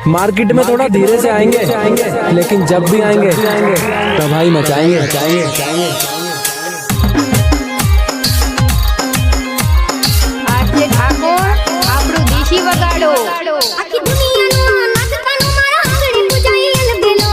Market में थोड़ा धीरे से आएंगे, लेकिन जब भी आएंगे तबाही मचाएंगे। આજે ઠાકોર આપણું દેશી વગાડો આખી દુનિયાનો નાચતાનો મારા આંગણે પૂજાઈ લગેલો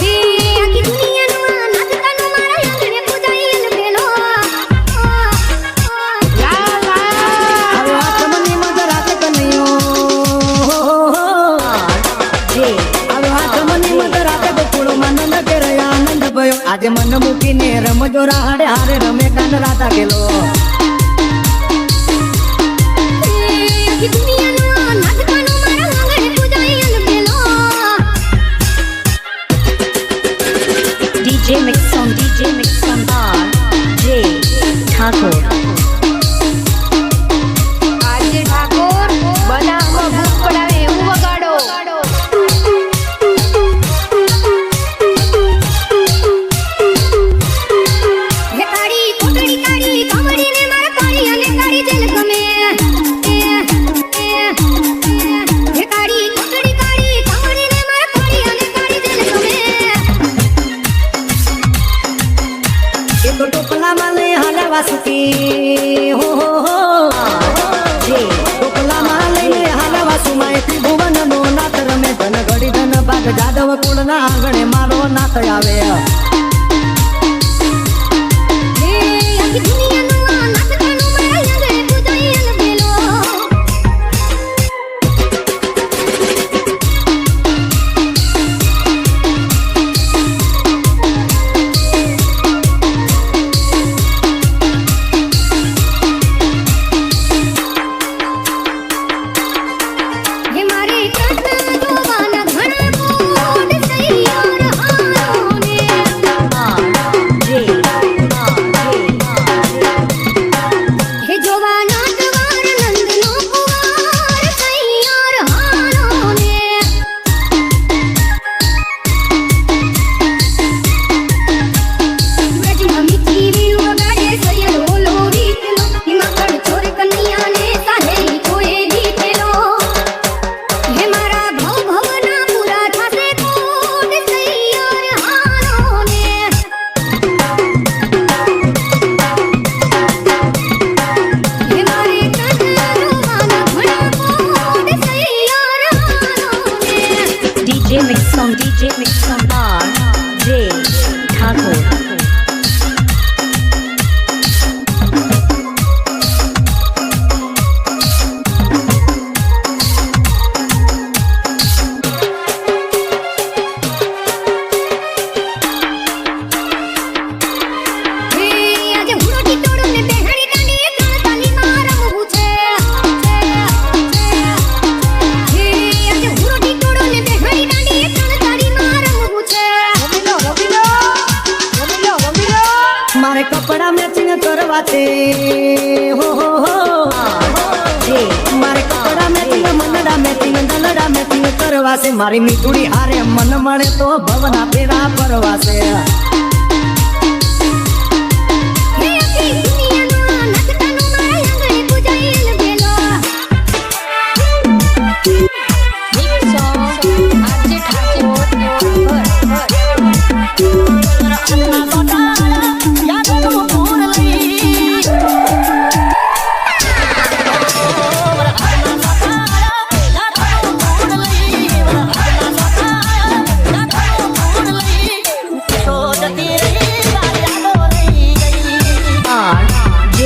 હે આખી દુનિયાનો નાચતાનો મારા આંગણે પૂજાઈ લગેલો લા લા હવે આ તમને મજા રાતે કનૈયો જે હવે આ તમને મજા રાતે બકુળો મન કે રહ્યા આનંદ ભયો આજે મન મૂકીને રમજો રાડે હારે રમે કાન રાતા ગેલો આખી દુનિયાનો નાચતાનો મારા આંગણે પૂજાઈ લગેલો DJ Mix on bar J Thakur આજે ઠાકોર બનાવમાં ભૂખ પડાવે એવું વગાડો હે કાળી કોટડી કાળી કામડીને મારા કાળી અને કાળી જેલ ગમે હે કાળી કોટડી કાળી કામડીને મારા કાળી અને કાળી જેલ ગમે એ તો ટોપલામાં લઈ હાલવા સુકી હો જે ટોપલામાં લઈને હાલવા સુમાય ત્રિભુવનનો નાથ રમે ધન ઘડી ધન ભાગ જાદવ કુળના આંગણે મારો નાથ આવે હે આખી દુનિયાનો નાચતાનો મારા આંગણે પૂજાઈ લગેલો હે મારે કૃષ્ણ જોવાના ઘણા કોડ સૈયાર હારોને J હે જોવાના દ્વાર નંદનો કુંવર સૈયાર હારોને વ્રજમાં મીઠી વીણુ વગાડે સૈયર ઓલો વીતેલો હિમાકળ ચોર કન્યાને સાહેલી કોએ જીતેલો હે મારા ભવ ભવના પૂરા થાશે કોડ સૈયાર હારોને હે મારે કૃષ્ણ જોવાના ઘણા code સૈયાર હારોને DJ Mix on bar J Thakur હે આજે હુરોટી તોડો ને બેહણી દાંડી ત્રણ તાલીમાં રમવું છે હે આજે હુરોટી તોડો ને બેહણી દાંડી ત્રણ તાલીમાં રમવું છે મારે કપડા મેચિંગ કરવા છે હો J મારે કપડા મેચિંગ મનડા મેચિંગ દલડા મેચિંગ કરવા છે મારી મીઠુડી હારે મન મળે તો ભવના ફેરા ફરવા છે હે આખી દુનિયાનો નાચતાનો મારા આંગણે પૂજાઈ લગેલો આજે R J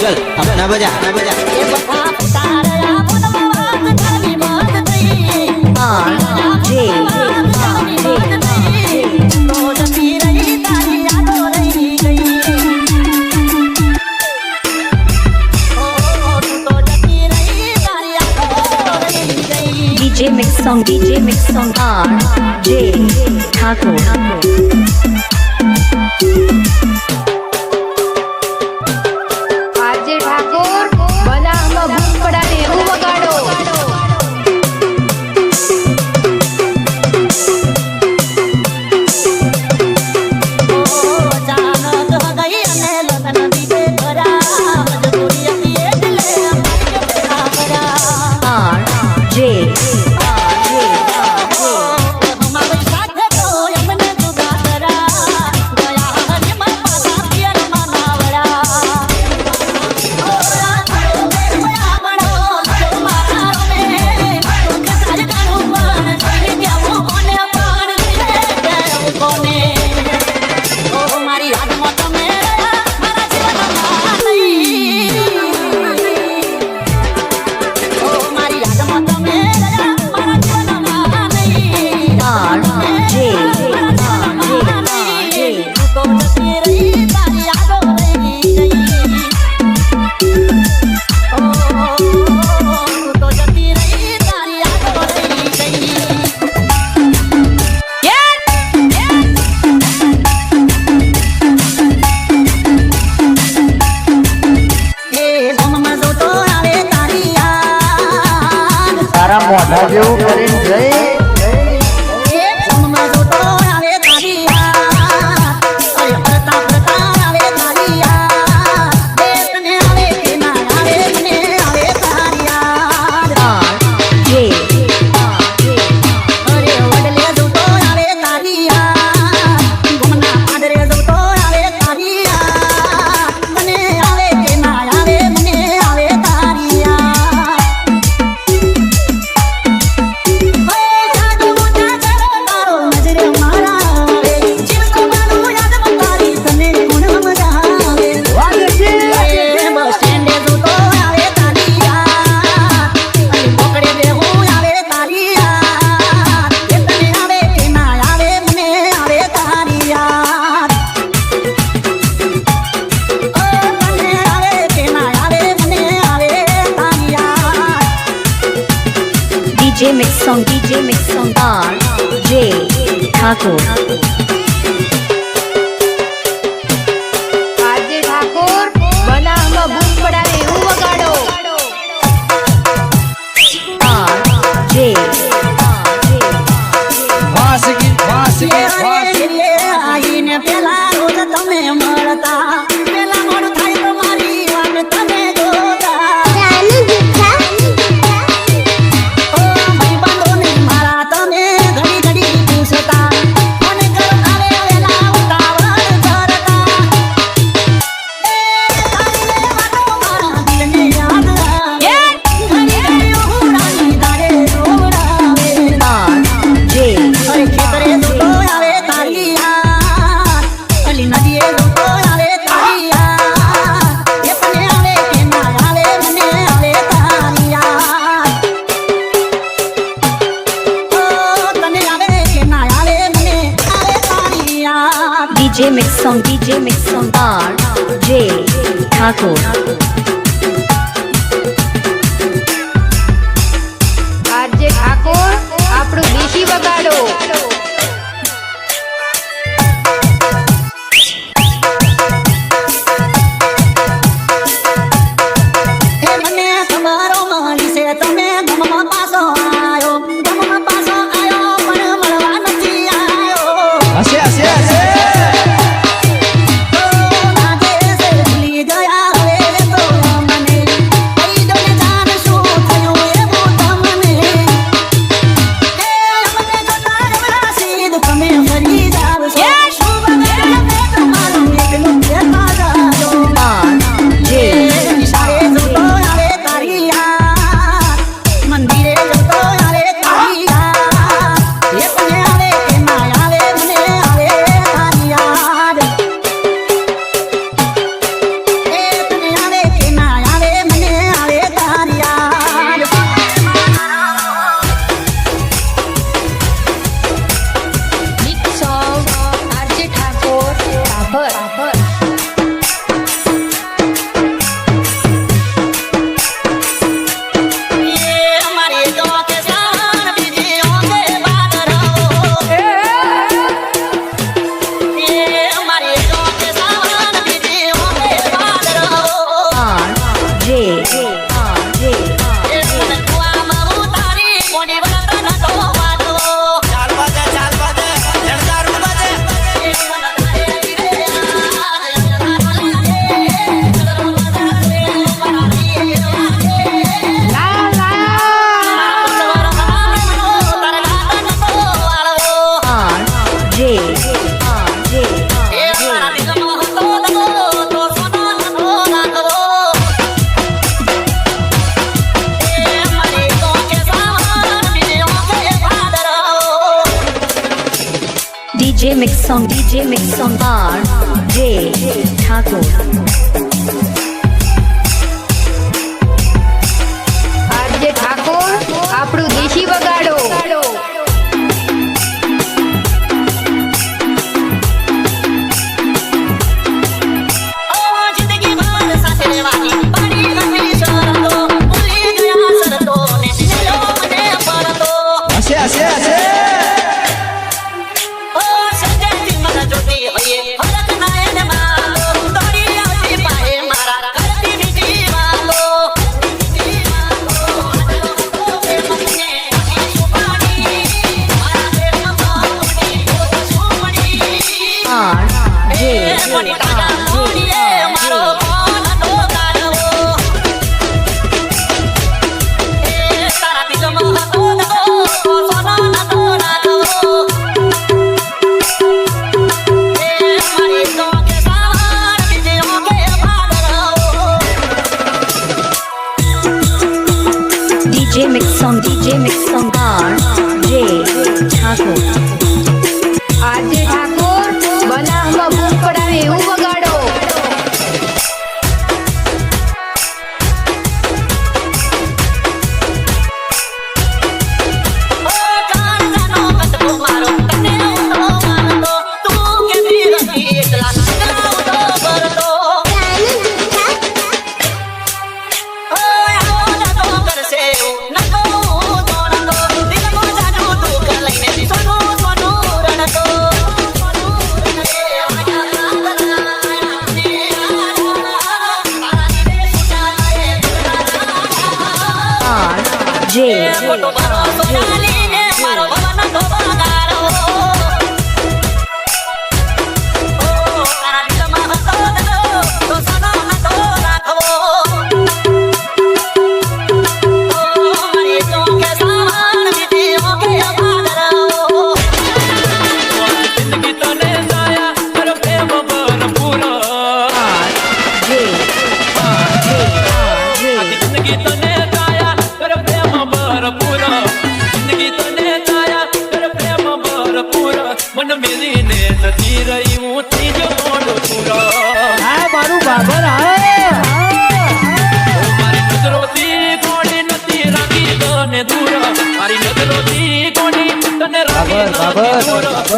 चल अब ना बजा R J song, DJ mix song, R.J. Thakur. RJ Thakor બનામાં ભૂત પડાને એવું વગાડો. તારા મોઢા જેવું કરીને જઈ DJ mix song, R.J. Thakur. RJ Thakor બનામાં ભૂત પડાને એવું વગાડો. R.J. વાસકી વાસકી વાસકી DJ mix song, R.J. Thakur. RJ Thakor આપણું દેશી વગાડો. હશે હશે હશે R.J. song, DJ mix song, R.J. Thakur. RJ Thakor આપણું દેશી વગાડો DJ mix song, R.J. Thakur. RJ Thakor બનાવમાં બૂમ પડાવે એવું વગાડો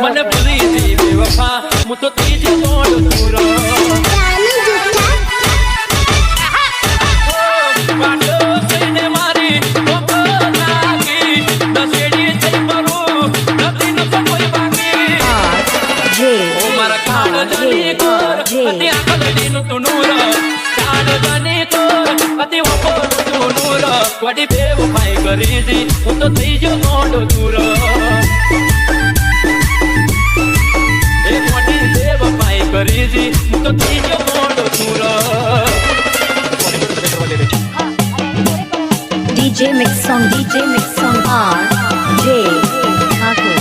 મને ભૂલી જી બેવફા હું તો ત્રીજો મોડ પૂરો વાટો થઈને મારી નાખી દસેડી થઈ મરું નથી ન કોઈ બાકી ઓ મારા કાળ જાની કોર અતિ આકલડીનું તું નૂર કાળ જાની કોર અતિ વપોર તું નૂર વડી બેવફાઈ કરી દી હું તો ત્રીજો મોડ પૂરો કરી જી હું તો ત્રીજો મોડો પૂરો DJ mix song, R.J. Thakur.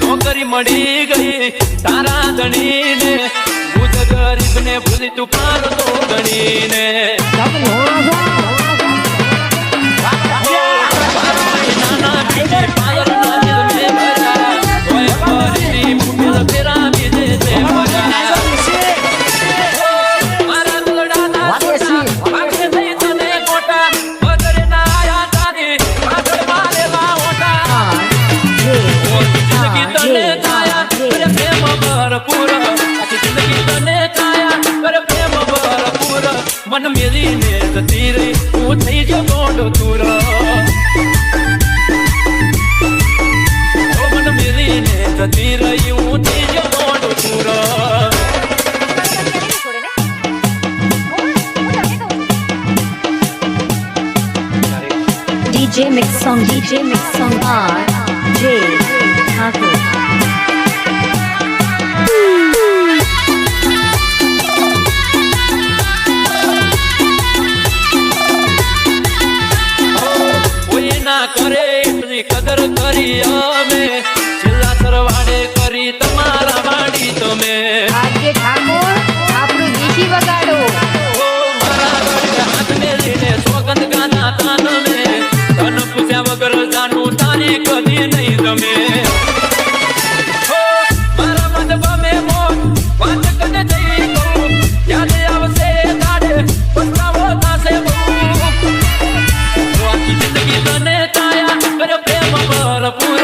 નોકરી મળી ગઈ તારા ધણીને ગરીબ ને ભૂલી તું પાર તો ગણીને નાના બીજે પાયર ના દિલ મે ભરા કોઈ ફરી મુકલ ફેરા બીજે સે ભરા મારા દોડા ના વાગે થઈ તને કોટા વગર ના આયા તારી પાછળ મારેલા ઓટા જિંદગી તને કાયા પ્રેમ ભરપૂર જિંદગી તને કાયા કરે પ્રેમ ભરપૂર મન મેલીને જતી રહી હું થઈ ગયો ગોંડો તુર મન મેલીને જતી રહી હું થઈ ગયો ગોંડો તુર DJ mix song, R.J. Thakur. કરે એટલી કદર કરી અમે છેલ્લા સરવાડે કરી તમારા વાડી તમે મારી કદી નહીં ગમે હો મારા મન બમે મોન વાત કને જઈ કહું યાદ આવશે દાડે પસ્તાવો થશે બહુ આખી જિંદગી તને કાયા કર પ્રેમ ભરપૂર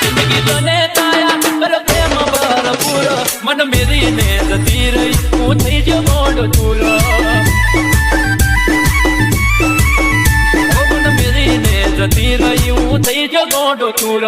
જિંદગી તને કાયા કર પ્રેમ ભરપૂર મન મેરીને જતી રહી હું થઈ ગયો મોડ ચૂર જતી રહી હું થઈ ગયો ગોડો ચૂર